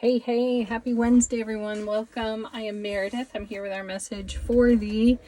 Hey, hey, happy Wednesday, everyone. Welcome. I am Meredith. I'm here with our message for the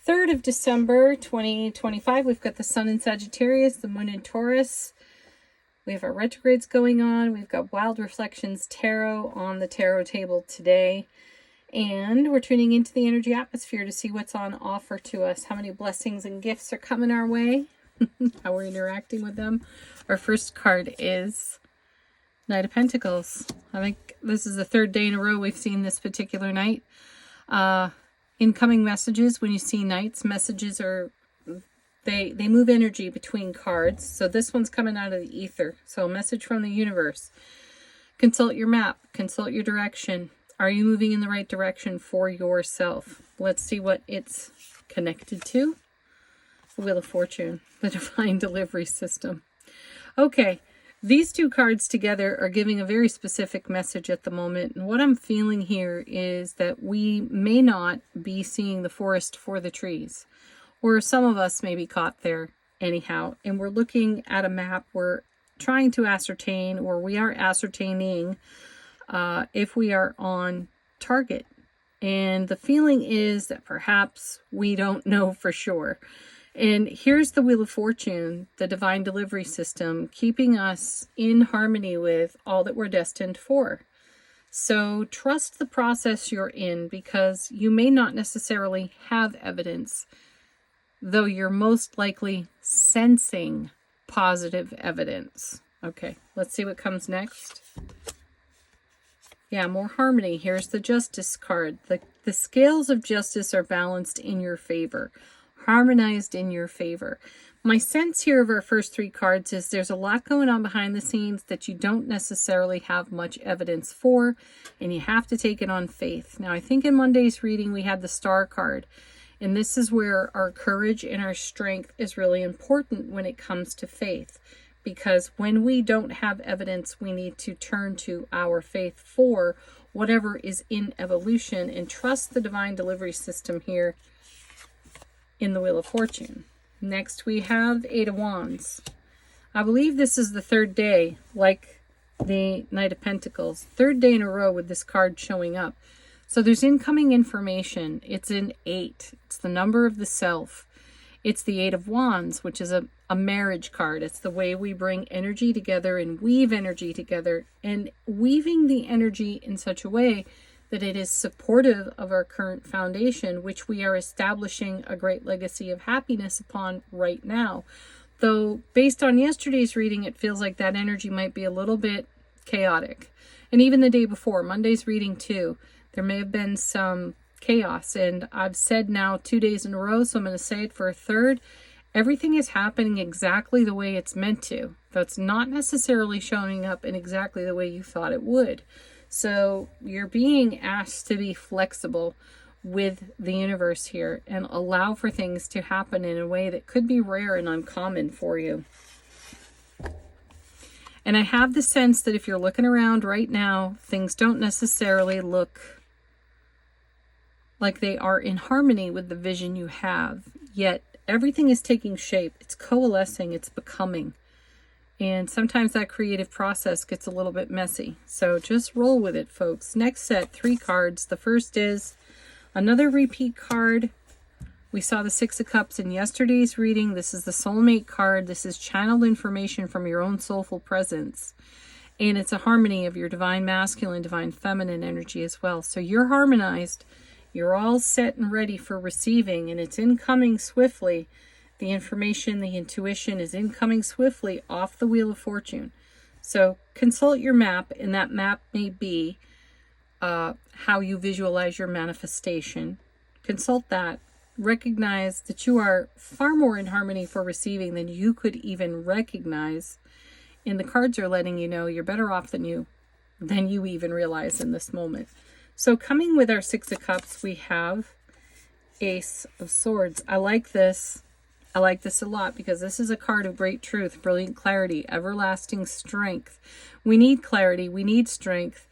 3rd of December, 2025. We've got the sun in Sagittarius, the moon in Taurus. We have our retrogrades going on. We've got Wild Reflections Tarot on the tarot table today. And we're tuning into the energy atmosphere to see what's on offer to us, how many blessings and gifts are coming our way, how we're interacting with them. Our first card is Knight of Pentacles. I think this is the 3rd day in a row we've seen this particular night. Incoming messages, when you see knights, messages are, they move energy between cards. So this one's coming out of the ether. So a message from the universe. Consult your map. Consult your direction. Are you moving in the right direction for yourself? Let's see what it's connected to. The Wheel of Fortune, the Divine Delivery System. Okay. These two cards together are giving a very specific message at the moment. And what I'm feeling here is that we may not be seeing the forest for the trees. Or some of us may be caught there anyhow. And we're looking at a map. We're trying to ascertain, or we are ascertaining, if we are on target. And the feeling is that perhaps we don't know for sure. And here's the Wheel of Fortune, the Divine Delivery System, keeping us in harmony with all that we're destined for. So trust the process you're in, because you may not necessarily have evidence, though you're most likely sensing positive evidence. Okay, let's see what comes next. Yeah, more harmony. Here's the Justice card. The scales of justice are balanced in your favor. Harmonized in your favor. My sense here of our first 3 cards is there's a lot going on behind the scenes that you don't necessarily have much evidence for, and you have to take it on faith. Now, I think in Monday's reading we had the Star card, and this is where our courage and our strength is really important when it comes to faith, because when we don't have evidence, we need to turn to our faith for whatever is in evolution and trust the Divine Delivery System here in the Wheel of Fortune. Next we have 8 of Wands. I believe this is the 3rd day, like the Knight of Pentacles. 3rd day in a row with this card showing up. So there's incoming information. It's in 8. It's the number of the self. It's the 8 of Wands, which is a marriage card. It's the way we bring energy together and weave energy together, and weaving the energy in such a way that it is supportive of our current foundation, which we are establishing a great legacy of happiness upon right now. Though, based on yesterday's reading, it feels like that energy might be a little bit chaotic. And even the day before, Monday's reading too, there may have been some chaos. And I've said now 2 days in a row, so I'm going to say it for a 3rd. Everything is happening exactly the way it's meant to. That's not necessarily showing up in exactly the way you thought it would. So you're being asked to be flexible with the universe here and allow for things to happen in a way that could be rare and uncommon for you. And I have the sense that if you're looking around right now, things don't necessarily look like they are in harmony with the vision you have. Yet everything is taking shape. It's coalescing. It's becoming. And sometimes that creative process gets a little bit messy. So just roll with it, folks. Next set, 3 cards. The first is another repeat card. We saw the 6 of Cups in yesterday's reading. This is the soulmate card. This is channeled information from your own soulful presence. And it's a harmony of your divine masculine, divine feminine energy as well. So you're harmonized. You're all set and ready for receiving. And it's incoming swiftly. The information, the intuition is incoming swiftly off the Wheel of Fortune. So consult your map, and that map may be how you visualize your manifestation. Consult that. Recognize that you are far more in harmony for receiving than you could even recognize. And the cards are letting you know you're better off than you even realize in this moment. So coming with our 6 of Cups, we have Ace of Swords. I like this. I like this a lot because this is a card of great truth, brilliant clarity, everlasting strength. We need clarity. We need strength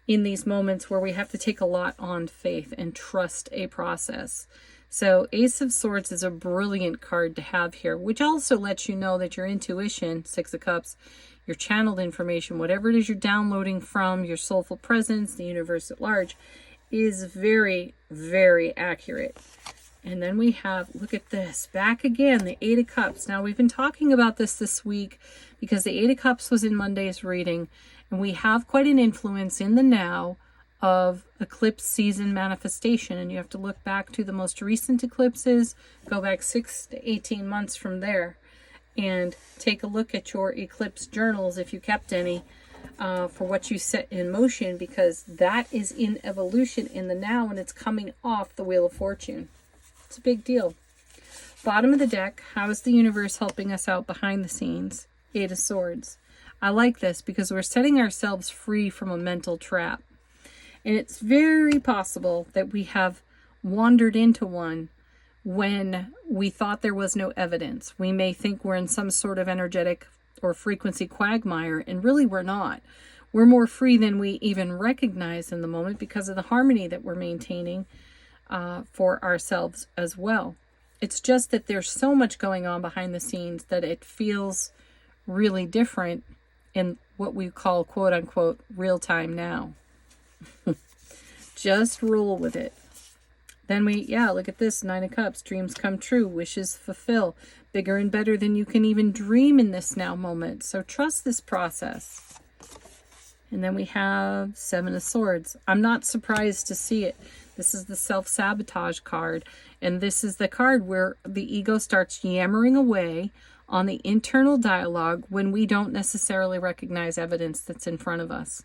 in these moments where we have to take a lot on faith and trust a process. So Ace of Swords is a brilliant card to have here, which also lets you know that your intuition, 6 of Cups, your channeled information, whatever it is you're downloading from your soulful presence, the universe at large, is very, very accurate. And then we have, look at this, back again, the Eight of Cups. Now, we've been talking about this week because the Eight of Cups was in Monday's reading, and we have quite an influence in the now of eclipse season manifestation. And you have to look back to the most recent eclipses, go back 6 to 18 months from there, and take a look at your eclipse journals, if you kept any, for what you set in motion, because that is in evolution in the now, and it's coming off the Wheel of Fortune. It's a big deal. Bottom of the deck, how is the universe helping us out behind the scenes? Eight of Swords. I like this because we're setting ourselves free from a mental trap. And it's very possible that we have wandered into one when we thought there was no evidence. We may think we're in some sort of energetic or frequency quagmire, and really we're not. We're more free than we even recognize in the moment because of the harmony that we're maintaining for ourselves as well. It's just that there's so much going on behind the scenes that it feels really different in what we call, quote unquote, real time now. Just roll with it. Then look at this, Nine of Cups, dreams come true, wishes fulfill, bigger and better than you can even dream in this now moment. So trust this process. And then we have Seven of Swords. I'm not surprised to see it. This is the self-sabotage card. And this is the card where the ego starts yammering away on the internal dialogue when we don't necessarily recognize evidence that's in front of us.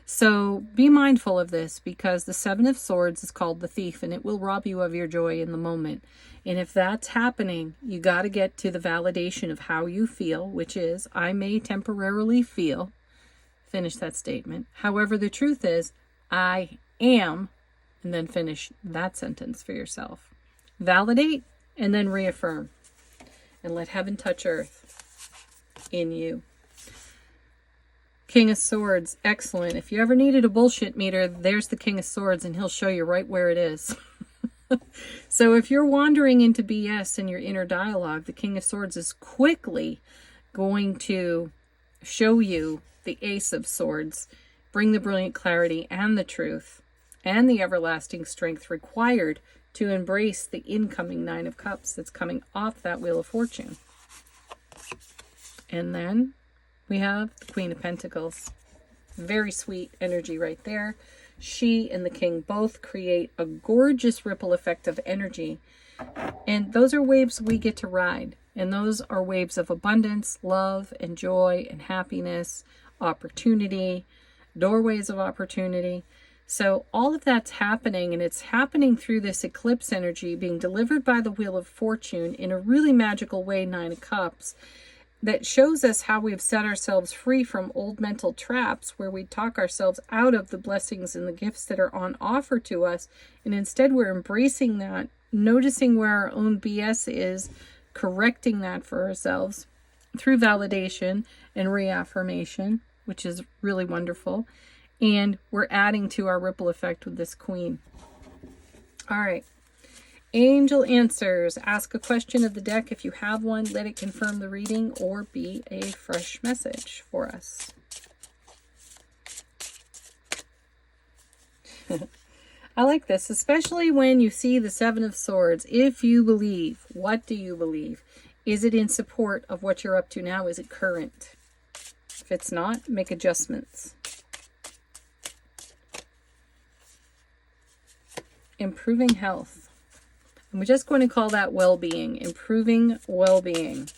So be mindful of this, because the Seven of Swords is called the thief, and it will rob you of your joy in the moment. And if that's happening, you got to get to the validation of how you feel, which is, I may temporarily feel. Finish that statement. However, the truth is, I am, and then finish that sentence for yourself. Validate and then reaffirm. And let heaven touch earth in you. King of Swords, excellent. If you ever needed a bullshit meter, there's the King of Swords, and he'll show you right where it is. So if you're wandering into BS in your inner dialogue, the King of Swords is quickly going to show you the Ace of Swords, bring the brilliant clarity and the truth and the everlasting strength required to embrace the incoming Nine of Cups that's coming off that Wheel of Fortune. And then we have the Queen of Pentacles. Very sweet energy right there. She and the King both create a gorgeous ripple effect of energy. And those are waves we get to ride. And those are waves of abundance, love, and joy, and happiness, opportunity, doorways of opportunity. So all of that's happening, and it's happening through this eclipse energy being delivered by the Wheel of Fortune in a really magical way, Nine of Cups, that shows us how we've set ourselves free from old mental traps where we talk ourselves out of the blessings and the gifts that are on offer to us. And instead we're embracing that, noticing where our own BS is, correcting that for ourselves through validation and reaffirmation, which is really wonderful. And we're adding to our ripple effect with this Queen. All right. Angel answers. Ask a question of the deck if you have one. Let it confirm the reading or be a fresh message for us. I like this, especially when you see the Seven of Swords. If you believe, what do you believe? Is it in support of what you're up to now? Is it current? If it's not, make adjustments. Improving health. And we're just going to call that well-being. Improving well-being.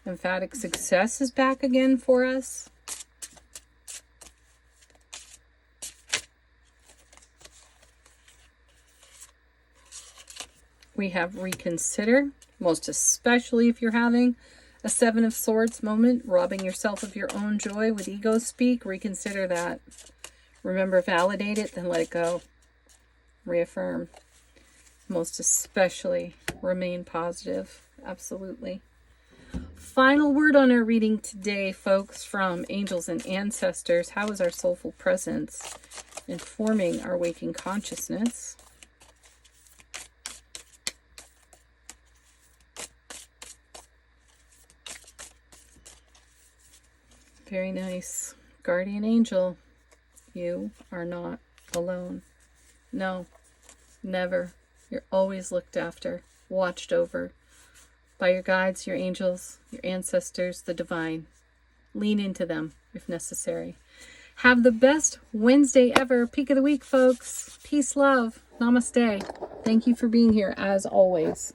Emphatic success is back again for us. We have reconsider, most especially if you're having a Seven of Swords moment, robbing yourself of your own joy with ego speak. Reconsider that. Remember, validate it, then let it go. Reaffirm. Most especially, remain positive. Absolutely. Final word on our reading today, folks, from angels and ancestors. How is our soulful presence informing our waking consciousness? Very nice. Guardian angel, you are not alone. No, never. You're always looked after, watched over by your guides, your angels, your ancestors, the divine. Lean into them if necessary. Have the best Wednesday ever. Peak of the week, folks. Peace, love. Namaste. Thank you for being here as always.